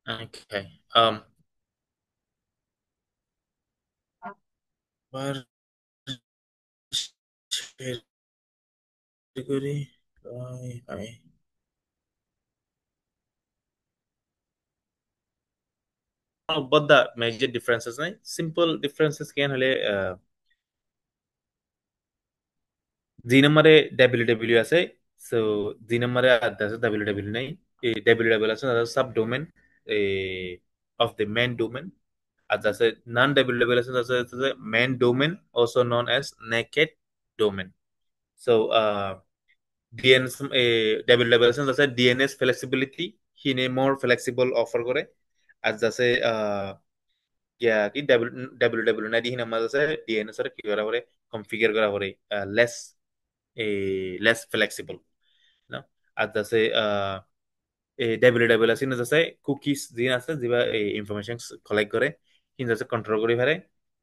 Okay. Bar share kuri. Ay. Both the major differences নাই simple differences কেন হলে জি নম্বরে www আছে সো জি নম্বরে আছে www নাই এই www আছে sub domain of the main domain আর আছে non www আছে main domain also known as naked domain so DNS www আছে DNS flexibility হিনে more flexible offer করে আর আছে ya কি www না দিহিনা মাঝে আছে DNS এর কি করা করে কনফিগার করা করে less less flexible no আর আছে www আছে না আছে কুকিজ দিন আছে যেবা ইনফরমেশন কালেক্ট করে কিন্তু আছে কন্ট্রোল করে ফেলে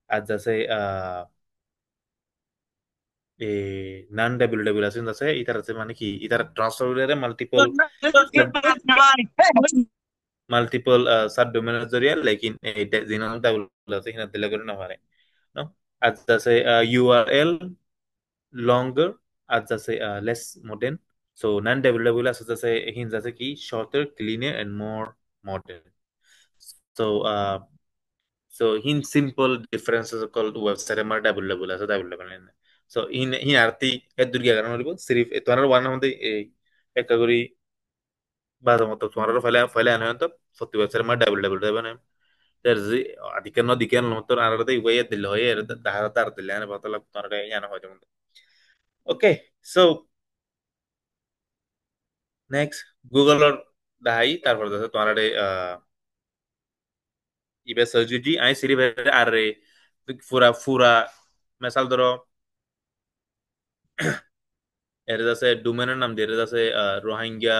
আর আছে নন www আছে ইতার আছে মানে কি ইতার ট্রান্সফার করে মাল্টিপল মাল্টিপল সাব ডোমেনের জরিয়া লেকিন জিন www আছে হিনা দিলে করে না পারে no আর আছে URL longer আর আছে less modern so non www আছে hints আছে কি shorter cleaner and more modern so so in simple differences called website mar www আছে www নাই so in arti এর দুর্গা কারণ হইব সিরিফ তোমার ওয়ান মধ্যে একটা করি বাজার মতো তোমার ফাইলে ফাইলে আনা তো সত্যি ওয়েবসাইট mar www দেবে না terzi adikan no dikan no tor arada iwaya dil hoye dahara tar dil ana batala tar yana hoye okay so next Google or দাহাই তারপর দেখো তোমার ইবে সার্চ জি আই সিরি আর ফুরা ফুরা মেসাল ধরো এর আছে ডোমেনের নাম দিয়ে এর আছে রোহিঙ্গা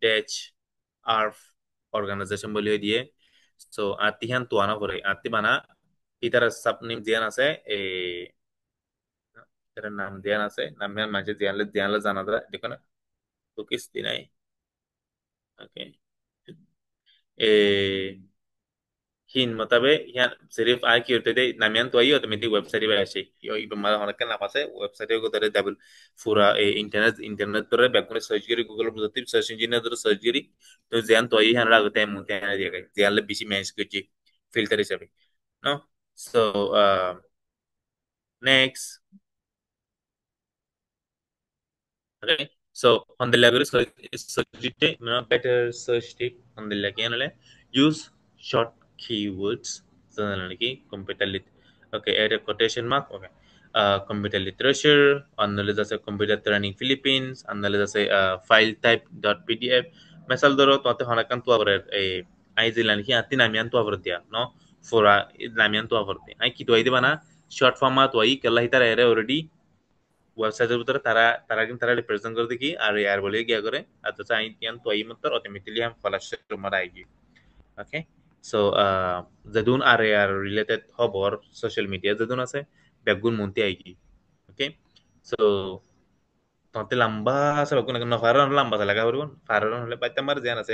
ডেচ আর্ফ অর্গানাইজেশন বলে দিয়ে সো আতিহান তো আনা করে আতি বানা ইতার সাব নেম দিয়ান আছে এ এর নাম দিয়ান আছে নাম মাঝে দিয়ানলে দিয়ানলে জানা দা দেখো না তো কিস দিনাই ওকে eh, hin matabe yan sirif ay ki urte de namian to ayo automatic website ba ashe yo ibe ma honak na pase website ko tare double fura internet tore background search kiri google buzzati search engine tore search kiri to jan to ayi han lagte mun te na diga jan le bisi match kuchi filter hisabe no so next okay so on the level search tip better search tip on the like use short keywords so computer okay add a quotation mark okay computer literature analyze as a computer training philippines analyze as a file type dot pdf mesal doro tote honakan tu avre ai zilan ki ati namian tu avre dia no fora namian tu avre ai ki tu ai de bana short format tu ai kala hitara ere already ওয়েবসাইটের ভিতরে তারা তারা কিন্তু তারা represent করে দেখি আর ইয়ার বলে গিয়া করে আর তো চাই ইয়ান তো এই মত অটোমেটিক্যালি হাম ফলাশ তোমার আইগি ওকে সো যদুন আর ইয়ার রিলেটেড খবর সোশ্যাল মিডিয়া যদুন আছে বেগুন মন্তি আইগি ওকে সো ততে লম্বা আছে বেগুন না ফারান লম্বা আছে লাগা করবো ফারান হলে বাইতে মার জান আছে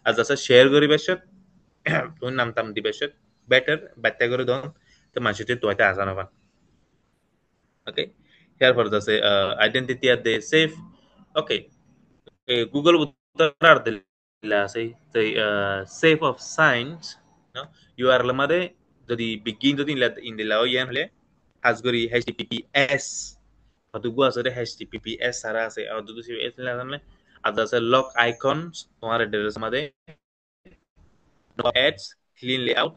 আর জাসা শেয়ার করি বেশত তুই নাম তাম দি বেশত বেটার বাইতে করে দন তো মানুষটি তোয়াতে আসানো পান okay here for the say identity are they safe okay google uttarar dilla say safe of signs no url mare যদি begin যদি in the law yan hলে has gori https patu gua asore https sara ase আর দুটো cps la জানলে আর আছে lock icons তোমার address made no ads clean layout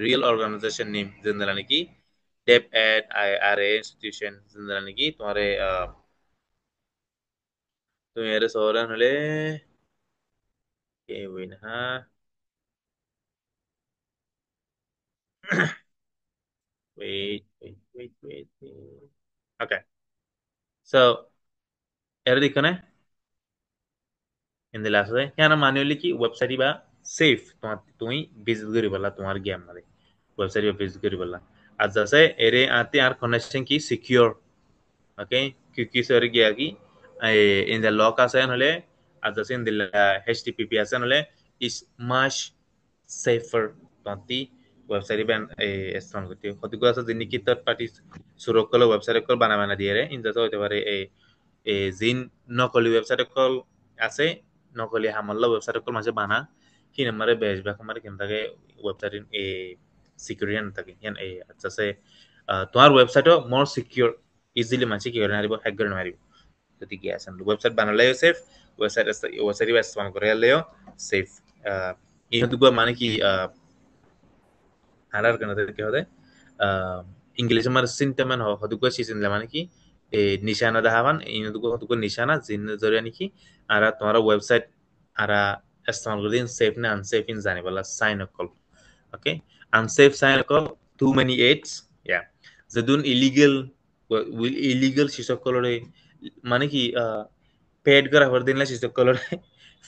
real organization name জেনারা নাকি dev at IRA institution জেনারা নাকি তোমার তুমি এর সহরান হলে কে হইন হ্যাঁ wait okay so এর দিকনে in the last way কেন manually কি ওয়েবসাইট বা সেফ তোমার তুমি ভিজিট করি বলা তোমার গেম মানে ওয়েবসাইট বা ভিজিট করি বলা আর যাচ্ছে এরে আতে আর কানেকশন কি secure okay cookies or gaya ki in the lock asan hole as in the HTTP as well is much safer tonti website ban strong goti hoti ko asa diniki third party surokolo website kol bana দিয়ে in the হতে পারে জিন নকলি website call আছে নকলি হামলা website call মাঝে বানা কি নাম্বারে বেশ বা তোমার কেন থাকে ওয়েবসাইট সিকিউরিটি না থাকে ইয়ান আচ্ছা সে তোমার ওয়েবসাইটও মোর সিকিউর ইজিলি মাঝে কি করে নারিব হ্যাক করে নারিব যদি কি আছেন ওয়েবসাইট বানালেও সেফ ওয়েবসাইট ইস্তেমাল করে লেও সেফ ইহত মানে কি harar kana de kya hoda english mar sintaman ho hodugo season la মানে কি নিশানা দেখাবান ইনদুগো হদুগো নিশানা জিন জরিয়া নাকি আরা তোমার ওয়েবসাইট আরা ইস্তেমাল করে দিন সেফ না আনসেফ ইন জানি বলা sign call okay unsafe sign call too many aids yeah যদুন ইলিগাল শিশক কলরে মানে কি পেড করা হর দিন লা শিশক কলরে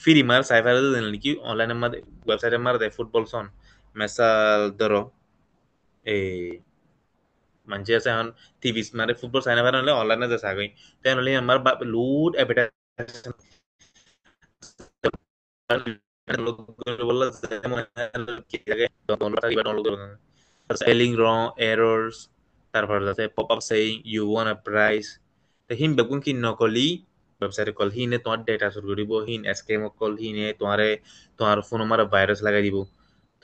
ফ্রি মার সাইফার দিন নাকি অনলাইন মার ওয়েবসাইট মার দে ফুটবল সন মেসাল ধরো eh, manche sa on TV mare football sign avar nale online na sa gai ten nale amar load advertisement বললো download spelling wrong errors তারপর যাতে pop up saying you want a price তো হিম বেগুন কি নকলি website call হিনে তোমার data শুরু করিব হিন স্ক্যাম কল হিনে তোমার ফোন আমার ভাইরাস লাগাই দিব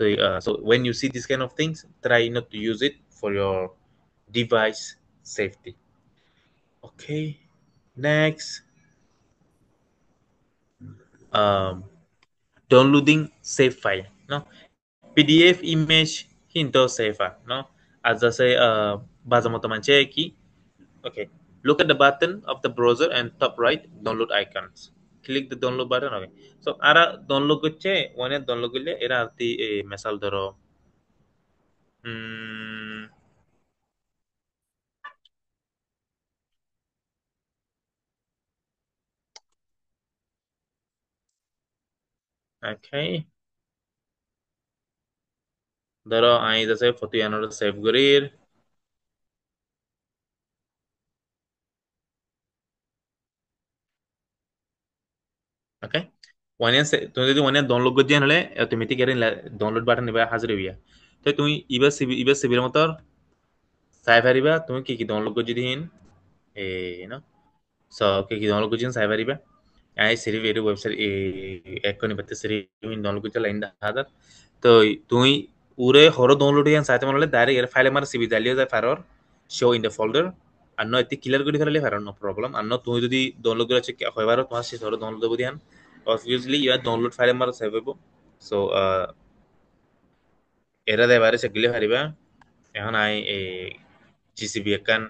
তো so when you see this kind of things try not to use it for your device safety. Okay, next, um, downloading save file. No, PDF image hinto save no. As I say, bazamoto manche ki. Okay, look at the button of the browser and top right download icons. Click the download button. Okay, so ara download করছে one download করলে এরা আরতি মেসাল ধরো mm, okay ধরো আমি যাচ্ছে photo আনার save করি okay one তুমি যদি one ডাউনলোড করে দিয়া হলে অটোমেটিক এর ডাউনলোড বাটন নিবা হাজির হইয়া তো তুমি ইবা সিবির মত চাই পারিবা তুমি কি কি ডাউনলোড করে দিন এ ন সো কি কি ডাউনলোড করে চাই পারিবা আই সিরি এর ওয়েবসাইট এক কোনি বাতে সিরি তুমি ডাউনলোড করতে লাইন হাজার তো তুমি উরে হরো ডাউনলোড ইয়ান চাইতে মনে হলে ডাইরেক্ট এর ফাইল আমার সিবি জালিও যায় ফারর শো ইন দ্য ফোল্ডার আর নয় এটি ক্লিয়ার করে ফেললে ফারর নো প্রবলেম আর ন তুমি যদি ডাউনলোড করে চেক হইবার তোমার সে হরো ডাউনলোড দেব দিয়ান obviously your download file আমার সেভ হইব সো এরা দেবারে সেগুলি হারিবা এখন আই জিসিবি একান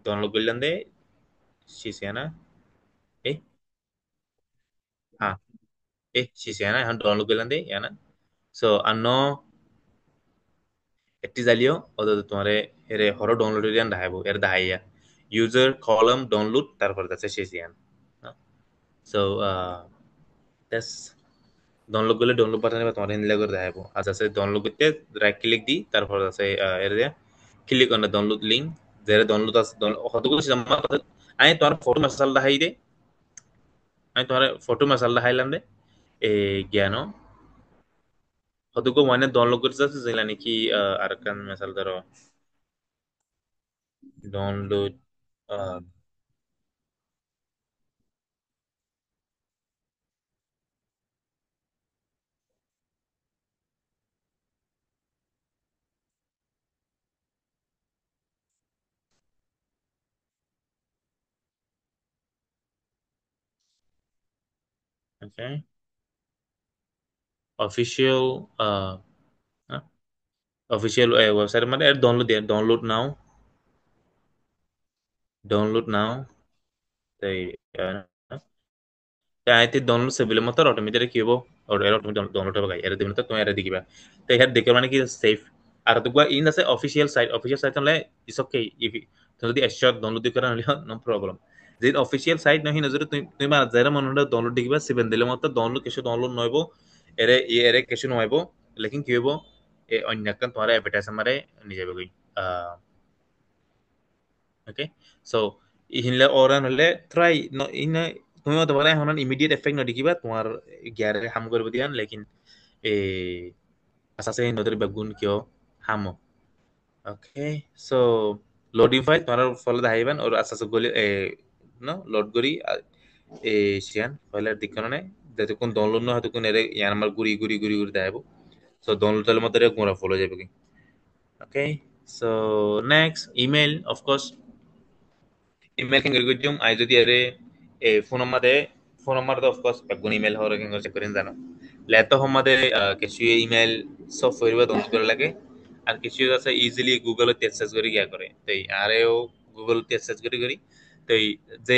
ডাউনলোড করলাম দে সিসিয়ানা এ হ্যাঁ সিসিয়ানা এখন ডাউনলোড করলাম দে ইয়ানা সো আন্ন একটি জালিও অত তোমারে এর হরো ডাউনলোড এরিয়ান দেখাইবো এর দেখাইয়া ইউজার কলম ডাউনলোড তারপর আছে সিসিয়ান সো দ্যাটস ডাউনলোড করলে ডাউনলোড বাটনে বা তোমার হিন্দলে করে দেখাবো আজ আছে ডাউনলোড করতে রাইট ক্লিক দি তারপর আছে এর দিয়ে click on the download link যেটা ডাউনলোড আছে কতগুলো আমার আমি তোমার ফটো মেসাল দেখাই দে আমি তোমার ফটো মেসাল দেখাইলাম দে এ জ্ঞান কতগুলো মানে ডাউনলোড করতে আছে যেগুলা নাকি আর কান মেসাল ধরো ডাউনলোড ওকে অফিসিয়াল অফিসিয়াল ওয়েবসাইট মানে ডাউনলোড নাও ডাউনলোড নাও তাই ಆಯ್ತು ಡೌನ್ಲೋಡ್ ಸಿಬಿಲ್ ಮತ್ತೆ ಆಟೋಮೆಟಿಕ್ কিব और এর অটোমেটিক ডাউনলোড হবে এর দিন তো তুমি এর দিবা তো এর দেখে মানে কি সেফ আর তো ইন আছে অফিসিয়াল সাইট হলে ইস ওকে ইফ তুমি যদি এশর ডাউনলোড দি করা হলে নো প্রবলেম যে অফিসিয়াল সাইট নহি নজরে তুমি তুমি মানে যারা মনে হলো ডাউনলোড দিবা সিবেন দিলে মত ডাউনলোড কিছু ডাউনলোড নইব এরে এরে কিছু নইব লেকিন কি হইব এ অন্য কান তোমার অ্যাডভার্টাইজ মারে নিয়ে যাবে গই ওকে সো ইহিনলে ওরান হলে ট্রাই ইন তুমি হতে পারে এখন ইমিডিয়েট এফেক্ট নদেখিবা তোমাৰ গিয়াৰে হাম কৰিব দিয়ান লেকিন এ আস্তে আস্তে নদীৰ বেগুন কিয় হাম ওকে সো লোডিং ফাইল তোমার ফলে দেখাইবান আর আস্তে আস্তে গলি no লোড করি সিয়ান ফাইলের দিকনে যাতে কোন ডাউনলোড না হয়তো কোন এর ইয়ার আমার গুড়ি দেখাইব সো ডাউনলোড হলে মধ্যে গোরা ফলো যাবে কি okay so next email of course email kan gurgu jum ay যদি আরে ফোন নম্বর তো অফ কোর্স বেগুন ইমেল হওয়ার কেন চেক করেন জানো লেতো হমাদে কিছু ইমেল সব ফরিবা দন্ত করে লাগে আর কিছু আছে ইজিলি গুগল তে অ্যাক্সেস করি গিয়া করে তাই আরেও গুগল তে অ্যাক্সেস করি তাই যে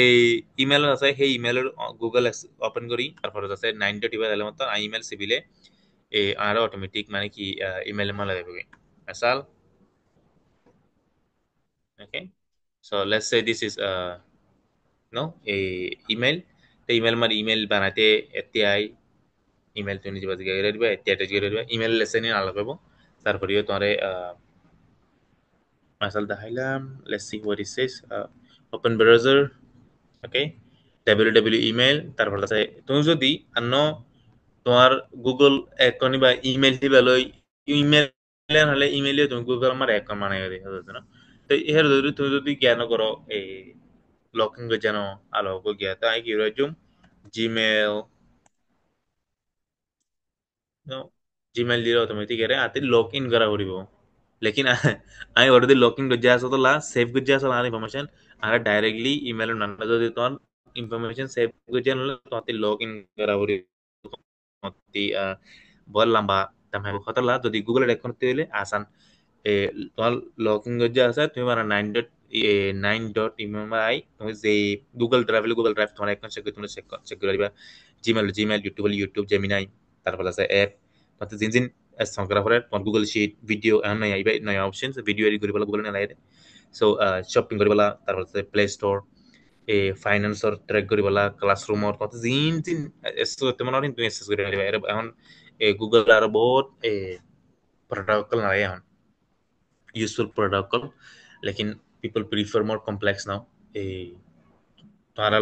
ইমেল আছে সেই ইমেলের গুগল ওপেন করি তারপর আছে 9 টিবা দিলে মত ইমেল সিবিলে আর অটোমেটিক মানে কি ইমেল মালা দেবে আসাল okay so let's say this is no a email the email mar email banate এতিয়াই email তুমি নিজে বাজে গেরে দিবা এতিয়া এটা গেরে দিবা email লেসন ইন আলাদা পাবো তারপরেও তোমারে মাসাল দেখাইলাম let's see what it says open browser okay www email তারপর আছে তুমি যদি অন্য তোমার গুগল অ্যাকাউন্ট বা ইমেল দিবা লই ইমেল হলে ইমেলে তুমি গুগল আমার অ্যাকাউন্ট বানাই দেখা যাচ্ছে না তো এর যদি তুমি যদি জ্ঞান করো এই login ke jano alo ko gya ta ai ki rajum gmail no gmail dilo automatic ere ate login kara poribo lekin ai already login ko jaso to la save ko jaso la information aga directly email nanda jodi ton information save ko jano to ate login kara poribo moti bol lamba tam hai khata la jodi google account te le asan তোমার login গজ্জা আছে তুমি মানে 9.email তুমি যে Google drive তোমার account check করে দিবা Gmail YouTube Gemini তারপর আছে অ্যাপ তোমার জিন জিন সংগ্রহ করে তোমার গুগল শিট ভিডিও এমন নাই আইবা নয়া অপশনস ভিডিও এডিট করিবলা গুগল না লাগে সো শপিং করিবলা তারপর আছে প্লে স্টোর ফাইন্যান্সর ট্র্যাক করিবলা ক্লাসরুমর তোমার জিন জিন এসো তোমার তুমি এসেস করে দিবা এখন গুগল আর বহুত প্রোটোকল না এখন useful protocol लेकिन people prefer more complex now তোমার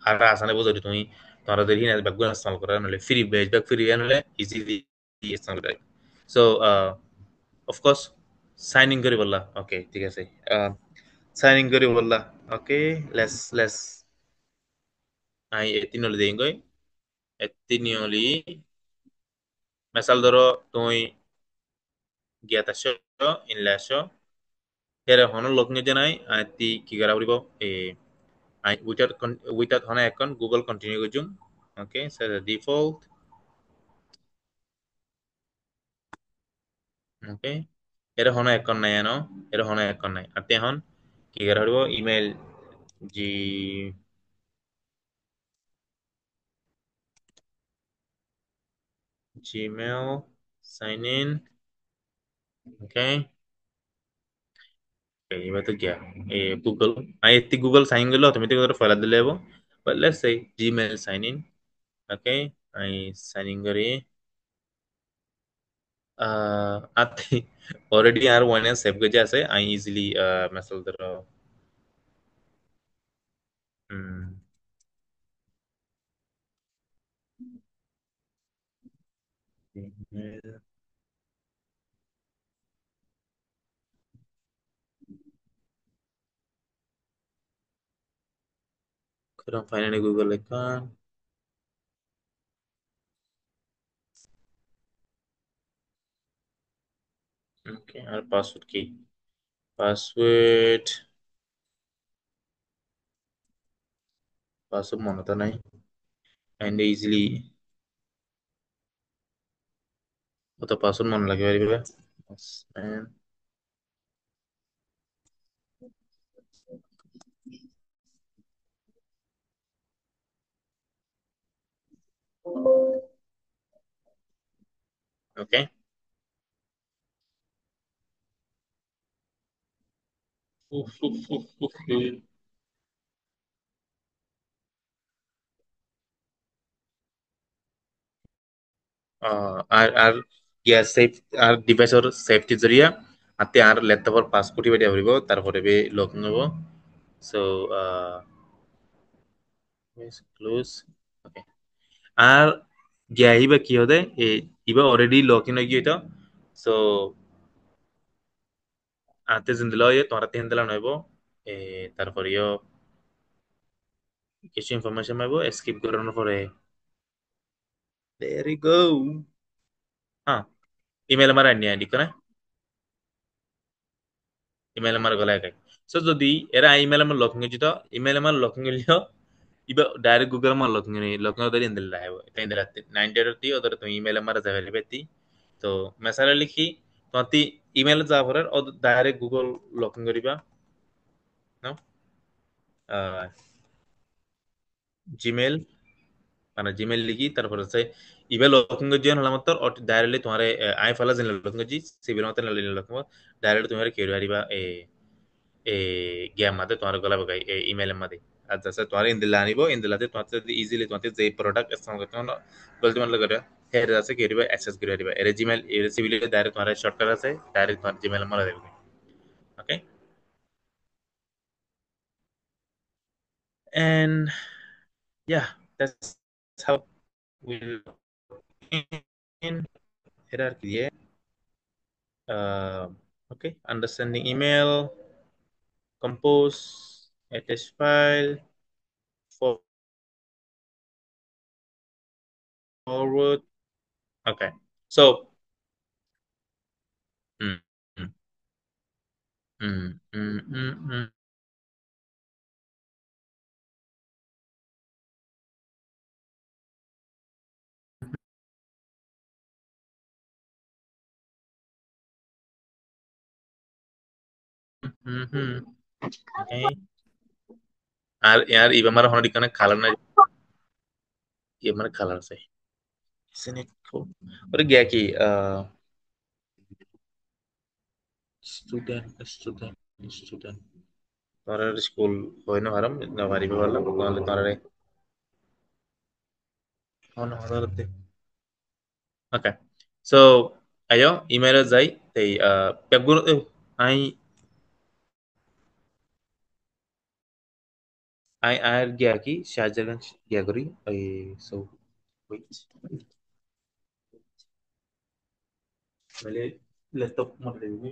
আর আসানে বোঝো তুমি তোমার দেখি না ব্যাকগুলো ইনস্টল করা নলে ফ্রি ব্যাক ফ্রি নলে ইজিলি ইনস্টল করা so of course sign in করি বললা ওকে ঠিক আছে সাইন ইন করি বললা ওকে লেটস আই এতিনলি দেই গই এতিনলি মেসাল ধরো তুমি গিয়াতাছো ইনলাছো এর হন লগ্নে জানাই আতি কি করা পড়িব without hana account Google continue go zoom okay so the default okay era hana account নাই no era hana account নাই ate hon কি করা হইব email G gmail sign in okay okay iba to gya google ai etti google sign in gelo automatic করে ফলা দিলে হবো but let's say gmail sign in okay I sign in করি আতে already আর one save গজে আছে I easily missile ধরো হুম email couldn't find any Google account. Okay, আর password কি? পাসওয়ার্ড পাসওয়ার্ড মনে তো নাই এন্ড ইজিলি অত পাসওয়ার্ড মনে লাগে পারিবে ওকে উফ উফ উফ উফ আর ইয়া সেফ আর ডিভাইসর সেফটি জরিয়া আতে আর ল্যাপটপর পাসপোর্ট ইবা দিয়া হইব তারপরে বে লগইন হবো সো Yes, close. Okay. আর গিয়া আহিবা কি হতে ইবা অলরেডি লগ ইন হয়ে গিয়ে so antes de lo oye তোমরা তিন দিলা নইব তারপর কিছু ইনফরমেশন পাইব স্কিপ করানোর পরে there you go হ্যাঁ ইমেল আমার আনি আইডি করে ইমেল আমার গলায় গাই সো যদি এরা ইমেল আমার লকিং যেত ইমেল আমার লকিং লিও iba direct Google mah login dari indil lah है कहीं दिला 90 रहती उधर तो ईमेल हमारा अवेलेबल थी तो मैं सारा लिखी तो आती ईमेल जा पर और डायरेक्ट गूगल लॉगिन करीबा नो जीमेल মানে জিমেল লিখি তারপর হচ্ছে ইমেল লকিং এর জন্য হলাম তোর ডাইরেক্টলি তোমারে আই ফালা জিন লকিং জি সিভিল মত লকিং ডাইরেক্ট তোমারে কেড়ে হারিবা গেম মাঝে তোমার গলা বগাই ইমেল মাঝে আর যাচ্ছে তোমার ইন্দিলা আনিব ইন্দিলাতে তোমার যদি ইজিলি তোমার যে প্রোডাক্ট ইস্তেমাল করতে হলো গলতি মানলে করে হের আছে কি দিবা অ্যাক্সেস করে দিবা এর জিমেল এর সিভিল ডাইরেক্ট তোমার শর্টকাট আছে ডাইরেক্ট তোমার জিমেল মারা দেবে ওকে and yeah that's how we'll in hierarchy yeah okay understanding email compose attach file forward okay so mm, mm, mm, mm, mm, mm, mm, mm. Okay. আর यार इब हमारा होने दिखाना खाला ना ये हमारा खाला से इसने को और गया कि स्टूडेंट তোর স্কুল হয় না হারাম না পারিবে বললাম তাহলে তোর হন হদারতে ওকে সো আয়ো ইমেলে যাই এই পেপগুলো আই আই আর গিয়া কি শাহজাহান গিয়া করি এই সো ওয়েট মানে ল্যাপটপ মধ্যে দিবি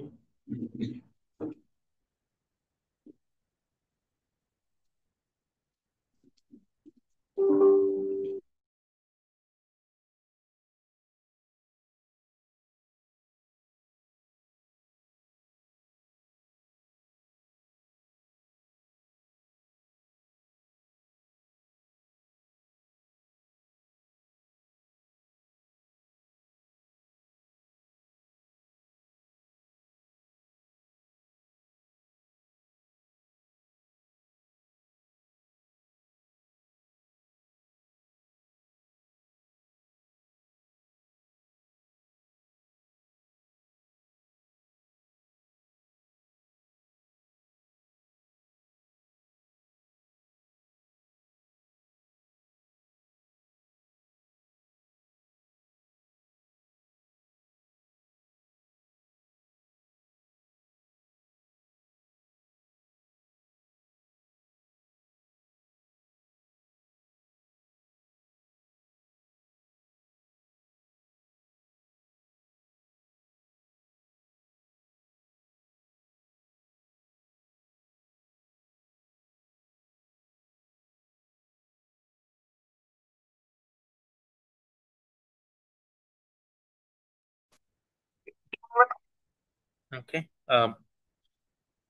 okay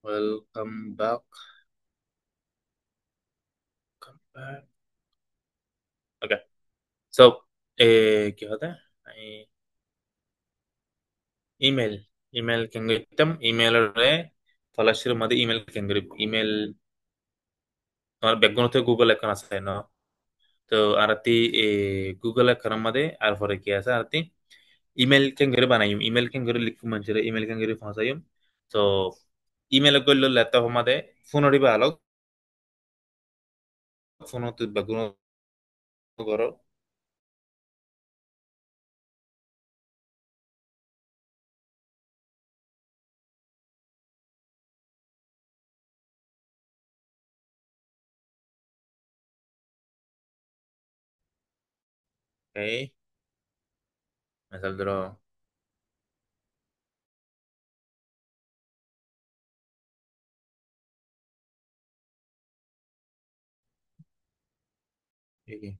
welcome back okay so কি হতে ইমেল ইমেল কেন গইতাম ইমেলরে ফলাশির মধ্যে ইমেল কেন করি ইমেল তোমার ব্যাকগ্রাউন্ড থেকে গুগল অ্যাকাউন্ট আছে না তো আরতি গুগল অ্যাকাউন্ট মধ্যে আর পরে কি আছে আরতি ইমেল কেন করে বানাইম ইমেল কেন করে লিখুম মানুষের ইমেল কেন করে পৌঁছাইম তো ইমেল করলে ল্যাপটপ মধ্যে ফোন দিবা আলোক ফোন তুই ব্যাকগ্রাউন্ড করো Okay. Me saldrá. Aquí.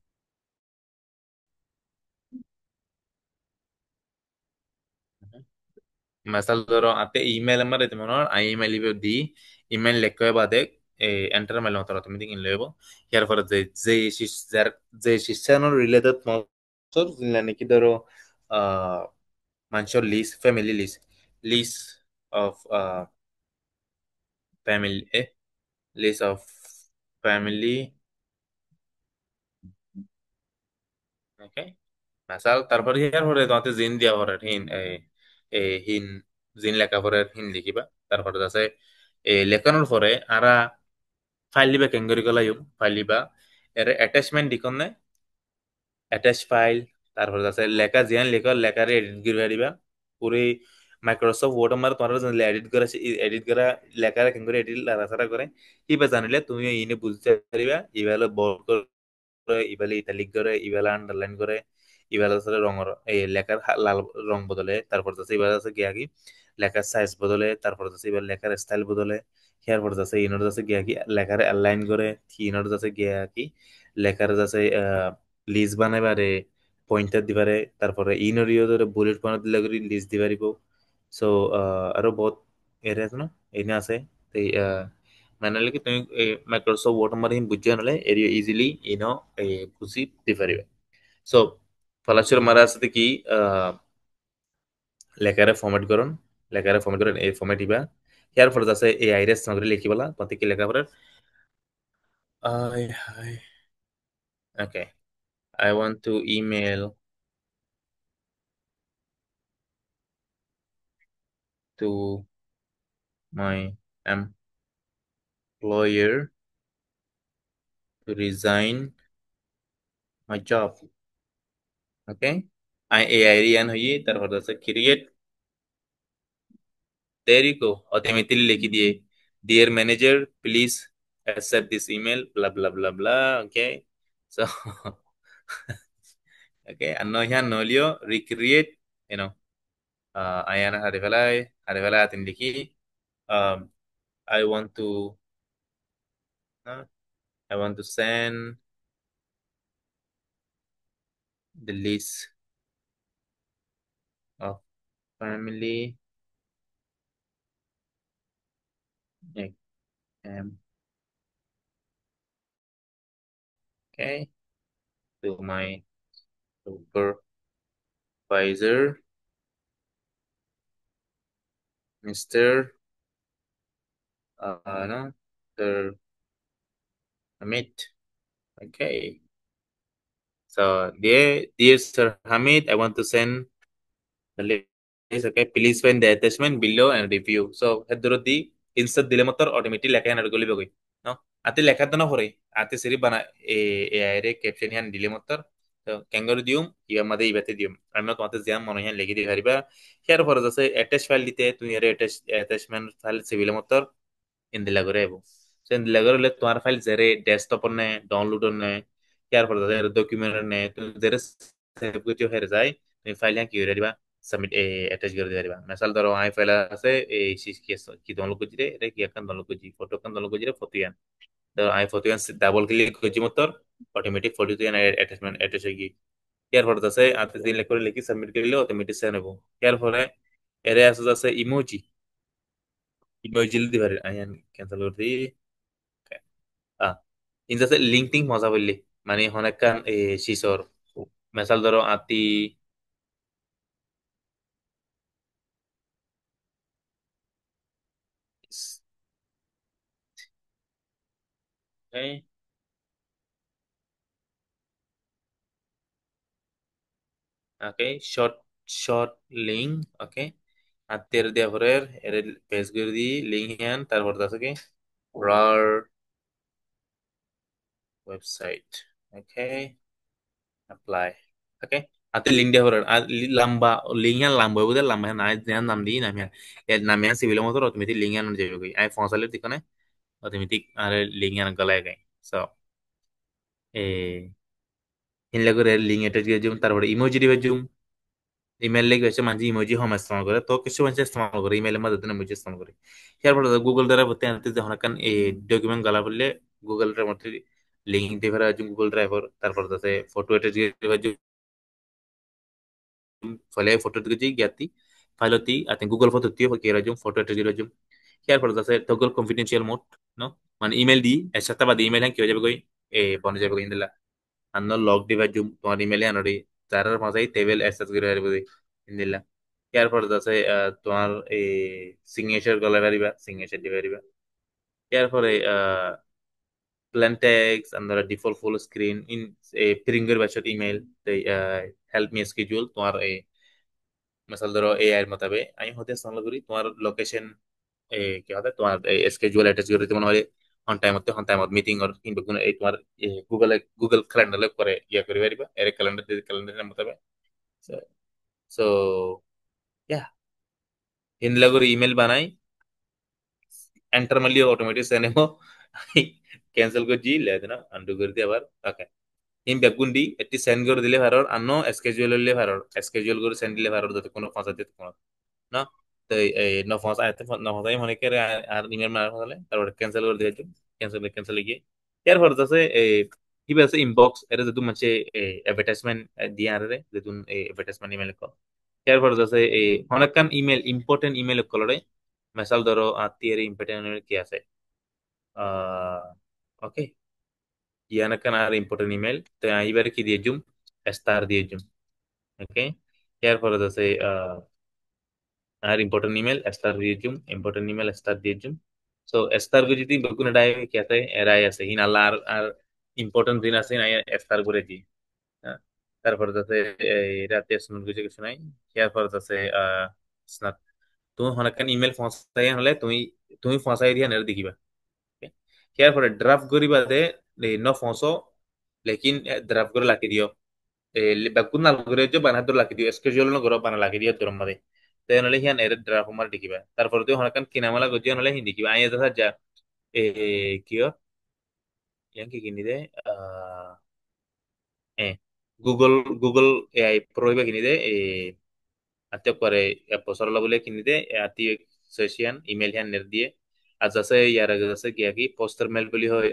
Masal doro ate email amar ete monor I email ibe di email lekko bade enter mail motor automatic in lebo here for the ze shishanor related motor zinlane ki doro manchor list family list of family list of family. Okay. Masal তারপর ইয়ার পরে তোমাতে জিন দিয়া পরে হিন হিন জিন লেখা পরে হিন লিখিবা তারপরে আছে লেখানোর পরে আরা ফাইল লিবা কেঙ্গরি গলা ইউম ফাইল লিবা এর অ্যাটাচমেন্ট দিকনে অ্যাটাচ ফাইল তারপরে আছে লেখা জিয়ান লেখা লেখারে এডিট করে দিবা পুরি মাইক্রোসফট ওয়ার্ড আমার তোমার জানলে এডিট করা লেখারে কেঙ্গরি এডিট লারা করে ইবা জানিলে তুমি ইনে বুঝতে পারিবা ইবালে বড় ইবেলে ইতালিক করে ইবেলে আন্ডারলাইন করে ইবেলে আছে রঙের এই লেখার লাল রং বদলে তারপর আছে ইবেলে আছে গিয়া কি লেখার সাইজ বদলে তারপর আছে ইবেলে লেখার স্টাইল বদলে এরপর আছে ইনোর আছে গিয়া কি লেখার অ্যালাইন করে ইনোর আছে গিয়া কি লেখার আছে লিস্ট বানাইবারে পয়েন্টার দিবারে তারপরে ইনোর ইয়ে ধরে বুলেট পয়েন্ট দিলে করে লিস্ট দিবারিব সো আরো বহুত এর আছে না এনে আছে তো মানে কি তুমি মাইক্রোসফট ওয়ার্ড মারি বুঝিয়া নলে এরিয়া ইজিলি ইনো বুঝি দিপারিবে সো ফলাচর মারা আছে কি লেখারে ফরম্যাট করুন এই ফরম্যাট দিবা ইয়ার ফলে আছে এই আইরেস নগরে লিখিবলা পতি কি লেখা পড়ে I hi okay I want to email to my employer to resign my job. Okay, I AIRN হইয়ে তারপর আছে create there you go automatically লিখি দিয়ে dear manager please accept this email blah blah blah blah okay so okay ano yan nolio recreate you know ayan hari velay atin liki um I want to uh, I want to send the list of family eh, um, okay to my supervisor Mr. No, Sir Hamid. Okay. So, dear Sir Hamid, I want to send the list. Okay, please find the attachment below and review. So, head the insert dile motor automatically লেখা এনার গলি বগই no আতে লেখা তো না পরে আতে সিরি বানা এ আইরে ক্যাপশন হ্যান দিলে motor তো ক্যাঙ্গারু দিউম ইয়া মাদে ইবাতে দিউম আমরা তোমাতে জিয়াম মনে হ্যান লিখে দিই হারিবা হেয়ার পরে আছে অ্যাটাচ ফাইল দিতে তুমি এর অ্যাটাচমেন্ট ফাইল সিভিল motor ಇಂದಿಲ್ಲ ಗೊರೇವು ಸೊ ಇಂದಿಲ್ಲ ಗೊರಲೆ তোমার ফাইল জেরে ডেস্কটপ নে ডাউনলোড নে ইয়ার পর জেরে ডকুমেন্ট নে তুমি জেরে সেভ করতে হয়ে যায় তুমি ফাইল কি করে দিবা সাবমিট অ্যাটাচ করে দিবা মিসাল ধরো আই ফাইল আছে এই কি ডাউনলোড করতে এটা কি একটা ডাউনলোড করছি ফটো kan ডাউনলোড করছি ফটো ইয়ান ধরো আই ফটো ইয়ান ডাবল ক্লিক করছি মতর অটোমেটিক ফটো ইয়ান অ্যাটাচমেন্ট অ্যাটাচ হয়ে গিয়ে ইয়ার পর আছে আতে দিন করে লিখি সাবমিট করলে অটোমেটিক সেভ হবে ইয়ার পরে এরে আছে ইমোজি ইমোজি দিবারে আয়ান ক্যান্সেল করে দিই Ah, entonces LinkedIn মজা বললি মানে অনেকখান শিশর মেসাল ধরো আতি okay short short link okay আত্মের দেওয়া পরে এর পেজ করে দিই লিঙ্ক হ্যান তারপর আছে কি রার ওয়েবসাইট ওকে অ্যাপ্লাই ওকে আতে লিঙ্ক দেওয়া পরে আর লম্বা লিঙ্ক হ্যান লম্বা বুঝে লম্বা হ্যান আজ নাম দিই নাম হ্যান এর নাম হ্যান সিভিল মতো অটোমেটিক লিঙ্ক হ্যান যাবে আই ফোনসালে দিকনে অটোমেটিক আর লিঙ্ক হ্যান গলায় গায় সো হিনলে করে লিঙ্ক এটা দিয়ে জুম তারপরে ইমোজি দিবে জুম ইমেল লেগে হচ্ছে মাঝে ইমোজি হম ইস্তেমাল করে তো কিছু মানুষ ইস্তেমাল করে ইমেলের মধ্যে ইমোজি ইস্তেমাল করে এরপর গুগল দ্বারা ভর্তি আনতে যখন কান এই ডকুমেন্ট গালা বললে গুগলের মধ্যে লিঙ্ক দিয়ে ফেরা গুগল ড্রাইভার তারপর তাতে ফটো এটা দিয়ে file foto itu jadi gati file ti aten Google Foto tio ke rajum foto itu rajum kiar pernah saya toggle confidential mode no man email di esata bad email yang kyo jabe koi pone jabe koi indela anno log di bajum তোমার email এ আনরি তারার মাঝাই table access করে পারবে ইন্দিলা কিয়ার পরে আছে তোমার এই signature গলা পারিবা signature দি পারিবা কিয়ার পরে প্ল্যান ট্যাগস আমরা ডিফল্ট ফুল স্ক্রিন ইন প্রিঙ্গের বাচত ইমেল হেল্প মি স্কেডিউল তোমার মিসাল ধরো এআই এর মোতাবেক আমি হতে সামলা করি তোমার লোকেশন কি হবে তোমার স্কেজুয়াল অ্যাটাচ করে মনে হয় অন টাইম মিটিং অর কিংবা কোনো এই তোমার গুগল ক্যালেন্ডার করে ইয়া করে পারিবা এর ক্যালেন্ডারের মোতাবেক সো ইয়া ইনলা করে ইমেল বানাই এন্টার মারলি অটোমেটিক সেনে হো ক্যান্সেল করে জি লেদনা আন্ডু করে দিয়ে আবার ওকে ইন বেগুন্ডি একটি সেন্ড করে দিলে ভারর আনো স্কেজুয়াল হলে ভারর স্কেজুয়াল করে সেন্ড দিলে ভারর যাতে কোনো ফাঁসা দিতে no no vamos no vamos a poner que আর ইমেল মারার ফলে তারপরে ক্যান্সেল করে দিয়েছো ক্যান্সেল গিয়ে এরপর আছে কি বলছে ইনবক্স এটা যেহেতু মানে অ্যাডভার্টাইজমেন্ট দিয়ে আরে যেহেতু অ্যাডভার্টাইজমেন্ট ইমেল কল এরপর আছে অনেকখান ইমেল ইম্পর্টেন্ট ইমেল কলরে মেসাল ধরো আত্মীয়ের ইম্পর্টেন্ট ইমেল কি আছে ওকে ইয়ানকান আর ইম্পর্টেন্ট ইমেল তো এইবারে কি দিয়ে জুম স্টার দিয়ে জুম ওকে এরপর আছে আর ইম্পর্টেন্ট ইমেল স্টার দিয়ে জুম ইম্পর্টেন্ট ইমেল স্টার দিয়ে জুম সো স্টার को যদি बकुन डाय कहते हैं एराय আছে হিন আল্লাহ আর ইম্পর্টেন্ট দিন আছে না স্টার করে দি হ্যাঁ। তারপর যাতে এই রাতে শুনুন কিছু নাই এরপর আছে স্নাপ তুমি হনকান ইমেল ফসাই হলে তুমি তুমি ফসাই দিয়া নের দেখিবা এরপরে ড্রাফট করিবা দে ন ফসো লেকিন ড্রাফট করে লাকি দিও bakun algoritmo banado laki dio schedule no goro bana laki dio dorom made te nole hian ere draft mar dikiba tarpor dio honakan kinamala gojio nole hindi dikiba aya dasa ja kio yang ki gini de Google Google AI Pro iba gini de ate pare posor la bole gini de ati session email hian ner die azase yara azase kia ki poster mail boli hoy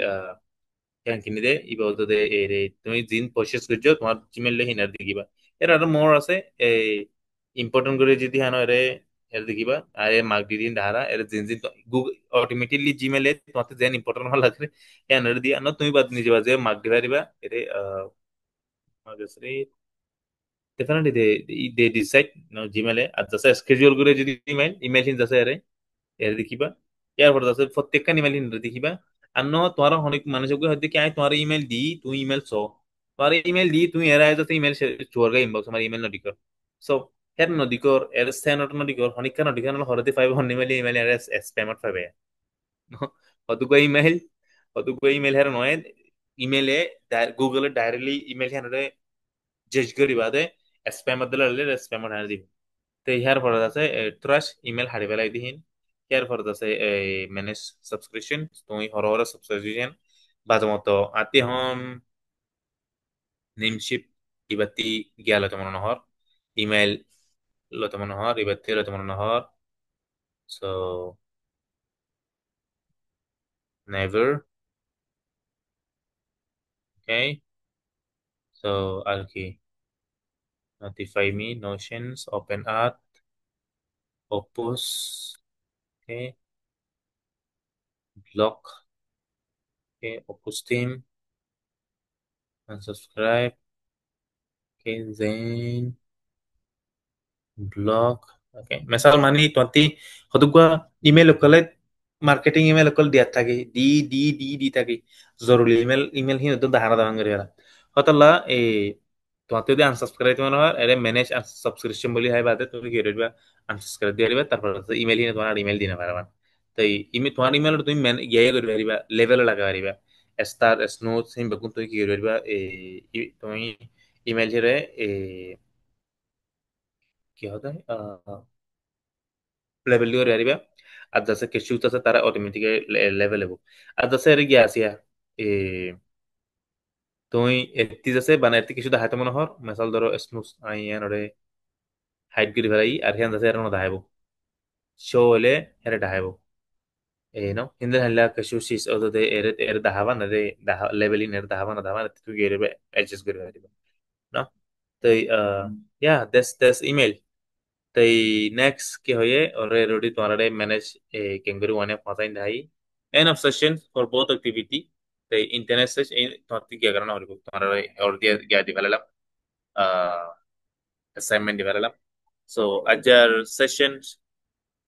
yang kini de iba oto de তুমি জিন process করছো তোমার Gmail লে হিনার দেখিবা এর আর মোর আছে এই important করে যদি হানো এর এর দেখিবা আর এর মার্ক দিদিন ধারা এর জিন জিন গুগল অটোমেটিকলি জিমেলে তোমাতে যেন ইম্পর্টেন্ট হল লাগবে এর দিয়া না তুমি বাদ নিজে বাজে মার্ক দিবা দিবা এর definitely they decide no Gmail at the schedule করে যদি ইমেল ইমেল হিন যাচ্ছে এর এর দেখিবা ইয়ার পর যাচ্ছে প্রত্যেকটা ইমেল হিন দেখিবা আর ন তোমার অনেক মানুষকে হয়তো কি আই তোমার ইমেল দি তুই ইমেল সো তোমার ইমেল দি তুমি এর আয় যাচ্ছে ইমেল চুয়ারগা ইনবক্স আমার ইমেল নডিকর সো এর নডিকর এর স্যানট নডিকর হনিকা নডিকর হরতে পাইবে হন ইমেল ইমেল এর স্প্যামত পাইবে হতুকা ইমেল হতুকা ইমেল হের নয় ইমেলে গুগলে ডাইরেক্টলি ইমেল হেন জেজ করি বাদে স্প্যাম দিলে স্প্যামত হানি দিব তো ইয়ার পরে আছে ট্রাশ ইমেল হারি পেলাই দিহিন ইয়ার পরে আছে ম্যানেজ সাবস্ক্রিপশন তুমি হর হর সাবস্ক্রিপশন বাজে মতো আতি হন নেমশিপ ইবাতি গিয়া লতে মনে নহর ইমেল লতে মনে হর ইবাতি লতে মনে নহর সো নেভার ওকে সো আর কি notify me notions open art opus ওকে block okay opus team unsubscribe okay then blog okay মেসাল মানি ততি হতুকা ইমেল অকলে মার্কেটিং ইমেল অকল দিয়াত থাকি দি থাকি জরুরি ইমেল ইমেল হি নতুন ধারা দাহান করি হারা হতলা এই তোমাতে যদি আনসাবস্ক্রাইব তোমার হয় এরে ম্যানেজ সাবস্ক্রিপশন বলি হয় বাদে তুমি কি করবা আনসাবস্ক্রাইব দিয়ে দিবা তারপর ইমেল হি তোমার ইমেল দিনা পারবা তো ইমেল তোমার ইমেল তুমি ইয়ে করি পারিবা লেভেল লাগা পারিবা স্টার স্নো সিম বেগুন তুমি কি করি পারিবা তুমি ইমেল হিরে কি হতে লেভেল দিয়ে arriba adjacent que chuta se tara automática level level adjacent gya asia eh, level level. Adjacent que chuta se tara automática level level. Adjacent que chuta se tara automática level level. Adjacent que chuta se tara automática level level. Adjacent que chuta se tara automática level level. Adjacent que chuta se tara automática level level. Adjacent que chuta se tara automática level level. তুমি এত্তি আছে বানা এত্তি কিছু দেখাইতে মনে হর মেসাল ধরো স্নুস I N ওরে hide করে ফেলাই আর হেন আছে এর দেখাইবো শো হলে এর দেখাইবো no hindi halla kasusis odo de er dahaban de dah levelin er dahaban dahaban tu gere be adjust করে দিবা no তাই yeah that's email তাই next কি হয়ে ওরে রোডি তোমারে ম্যানেজ ক্যাঙ্গারু ওয়ানে ফাসাইন দাই end of session for both activity তাই internet search তোমার কি কারণে হরিব তোমার ওর দিয়ে গিয়া দিবালাম assignment দিবালাম so ajar sessions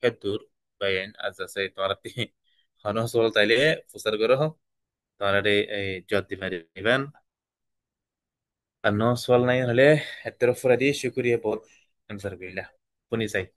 hetur bayan as I say তোমার হন সল তাইলে ফুসার করো তাহলে জব দিবেন আর নো সওয়াল নাই হলে এতের ফুরা দিয়ে শুক্রিয়া বহুত আনসার করিলা শুনি চাই